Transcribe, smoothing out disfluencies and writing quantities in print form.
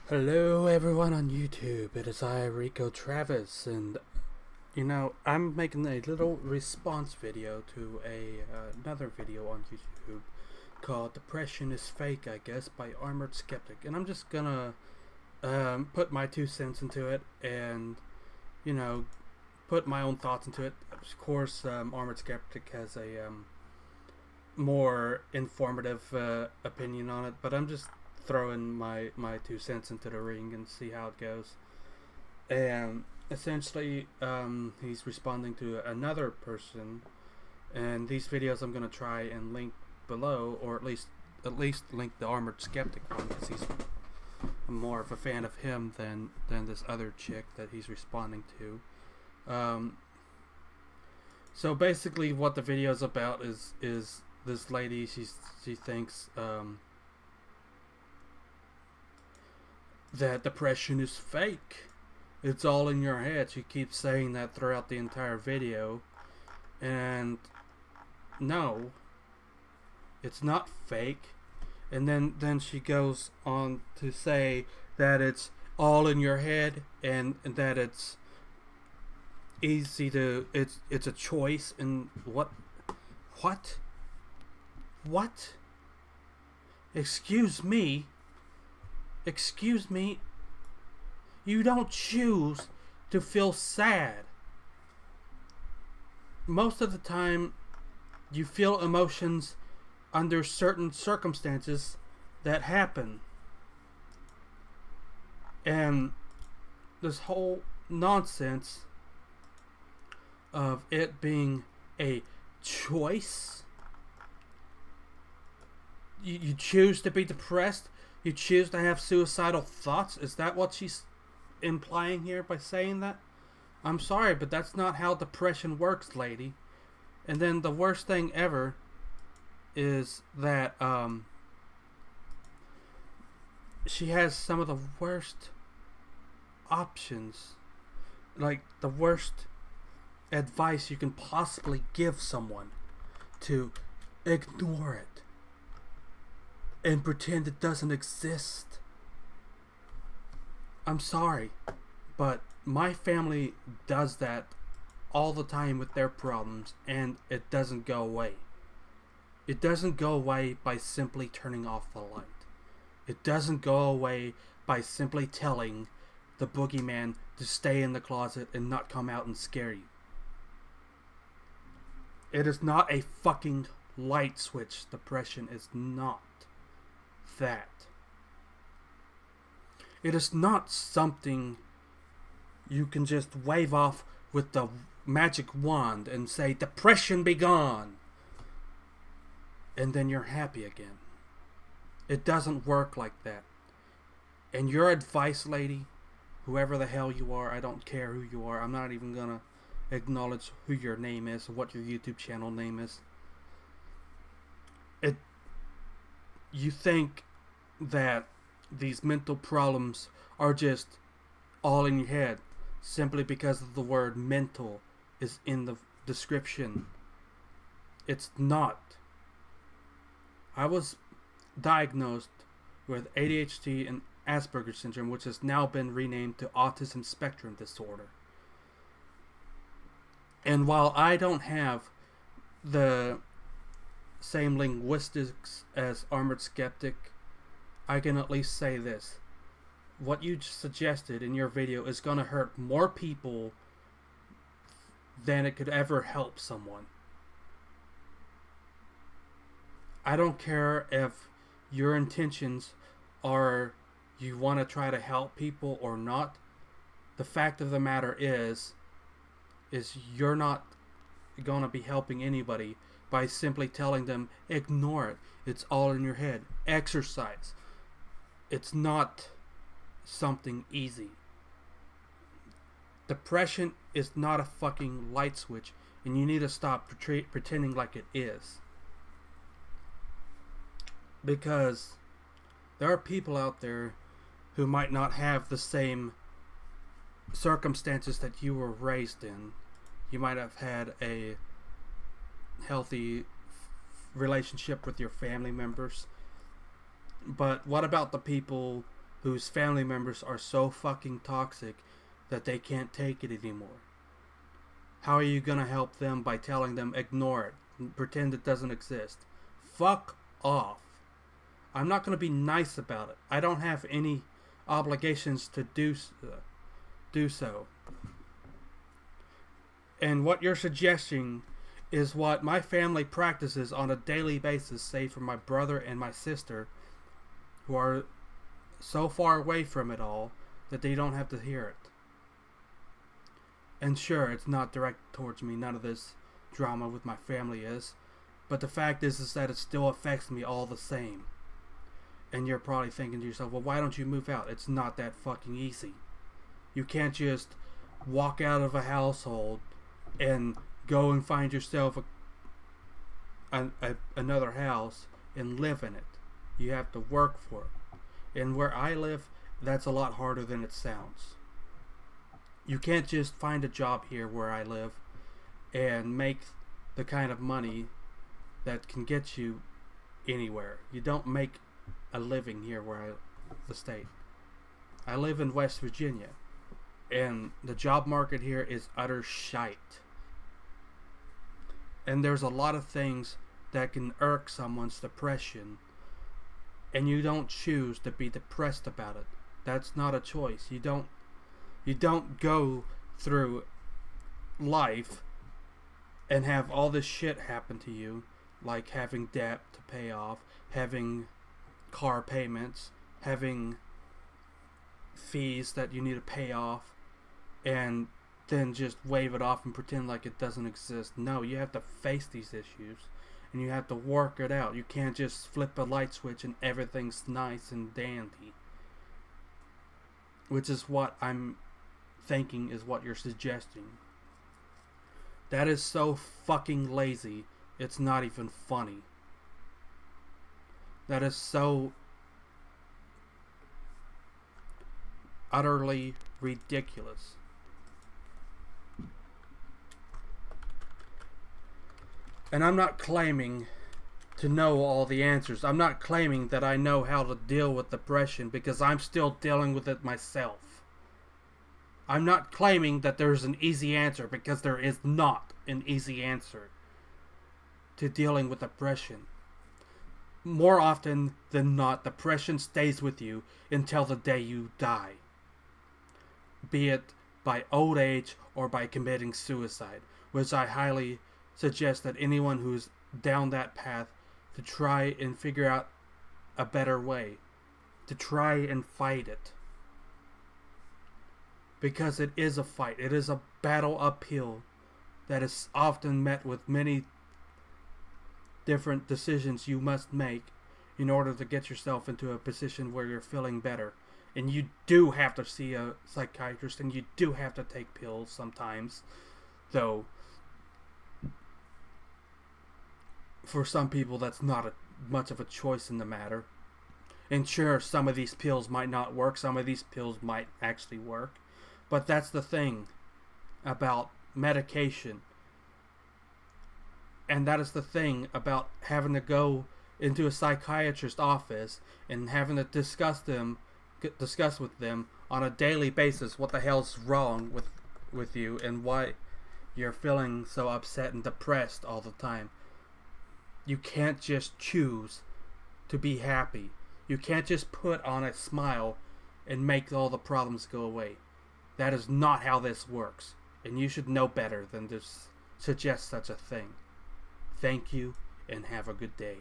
Hello everyone on YouTube, it is I, Rico Travis, and I'm making a little response video to another video on YouTube called Depression is Fake, I guess, by Armored Skeptic. And I'm just gonna put my 2 cents into it and, you know, put my own thoughts into it. Of course, Armored Skeptic has a more informative opinion on it, but I'm just throwing my 2 cents into the ring and see how it goes. And essentially, he's responding to another person, and these videos I'm gonna try and link below, or at least link the Armored Skeptic one, because I'm more of a fan of him than this other chick that he's responding to. So basically, what the video is about is this lady. She thinks that depression is fake. It's all in your head. She keeps saying that throughout the entire video. And no, it's not fake. And then she goes on to say that it's all in your head, and that it's easy to it's a choice. And what excuse me, you don't choose to feel sad. Most of the time, you feel emotions under certain circumstances that happen. And this whole nonsense of it being a choice, you choose to be depressed, you choose to have suicidal thoughts. Is that what she's implying here by saying that? I'm sorry, but that's not how depression works, lady. And then the worst thing ever is that she has some of the worst options, like the worst advice you can possibly give someone: to ignore it and pretend it doesn't exist. I'm sorry, but my family does that all the time with their problems, and it doesn't go away. It doesn't go away by simply turning off the light. It doesn't go away by simply telling the boogeyman to stay in the closet and not come out and scare you. It is not a fucking light switch. Depression is not that. It is not something you can just wave off with the magic wand and say, depression be gone, and then you're happy again. It doesn't work like that. And your advice, lady, whoever the hell you are, I don't care who you are, I'm not even gonna acknowledge who your name is or what your YouTube channel name is. You think that these mental problems are just all in your head simply because of the word mental is in the description. It's not. I was diagnosed with ADHD and Asperger's syndrome, which has now been renamed to autism spectrum disorder. And while I don't have the same linguistics as Armored Skeptic, I can at least say this: what you suggested in your video is going to hurt more people than it could ever help someone. I don't care if your intentions are you want to try to help people or not. The fact of the matter is you're not going to be helping anybody by simply telling them, ignore it, it's all in your head. Exercise. It's not something easy. Depression is not a fucking light switch, and you need to stop pretending like it is. Because there are people out there who might not have the same circumstances that you were raised in. You might have had a healthy relationship with your family members. But what about the people whose family members are so fucking toxic that they can't take it anymore. How are you gonna help them by telling them ignore it, pretend it doesn't exist? Fuck off. I'm not gonna be nice about it. I don't have any obligations to do so. And what you're suggesting is what my family practices on a daily basis, say for my brother and my sister, who are so far away from it all that they don't have to hear it. And sure, it's not direct towards me, none of this drama with my family is, but the fact is that it still affects me all the same. And you're probably thinking to yourself, well, why don't you move out? It's not that fucking easy. You can't just walk out of a household and go and find yourself another house and live in it. You have to work for it. And where I live, that's a lot harder than it sounds. You can't just find a job here where I live and make the kind of money that can get you anywhere. You don't make a living here the state. I live in West Virginia, and the job market here is utter shite. And there's a lot of things that can irk someone's depression, and you don't choose to be depressed about it. That's not a choice. You don't go through life and have all this shit happen to you, like having debt to pay off, having car payments, having fees that you need to pay off, and then just wave it off and pretend like it doesn't exist. No, you have to face these issues, and you have to work it out. You can't just flip a light switch and everything's nice and dandy. Which is what I'm thinking is what you're suggesting. That is so fucking lazy, it's not even funny. That is so utterly ridiculous. And I'm not claiming to know all the answers. I'm not claiming that I know how to deal with depression, because I'm still dealing with it myself. I'm not claiming that there's an easy answer, because there is not an easy answer to dealing with depression. More often than not, depression stays with you until the day you die. Be it by old age or by committing suicide, which I highly suggest that anyone who's down that path to try and figure out a better way, to try and fight it. Because it is a fight. It is a battle uphill that is often met with many different decisions you must make in order to get yourself into a position where you're feeling better. And you do have to see a psychiatrist, and you do have to take pills sometimes, though for some people that's not much of a choice in the matter. And sure, some of these pills might not work, some of these pills might actually work, but that's the thing about medication. And that is the thing about having to go into a psychiatrist's office and having to discuss with them on a daily basis what the hell's wrong with you and why you're feeling so upset and depressed all the time. You can't just choose to be happy. You can't just put on a smile and make all the problems go away. That is not how this works, and you should know better than to suggest such a thing. Thank you, and have a good day.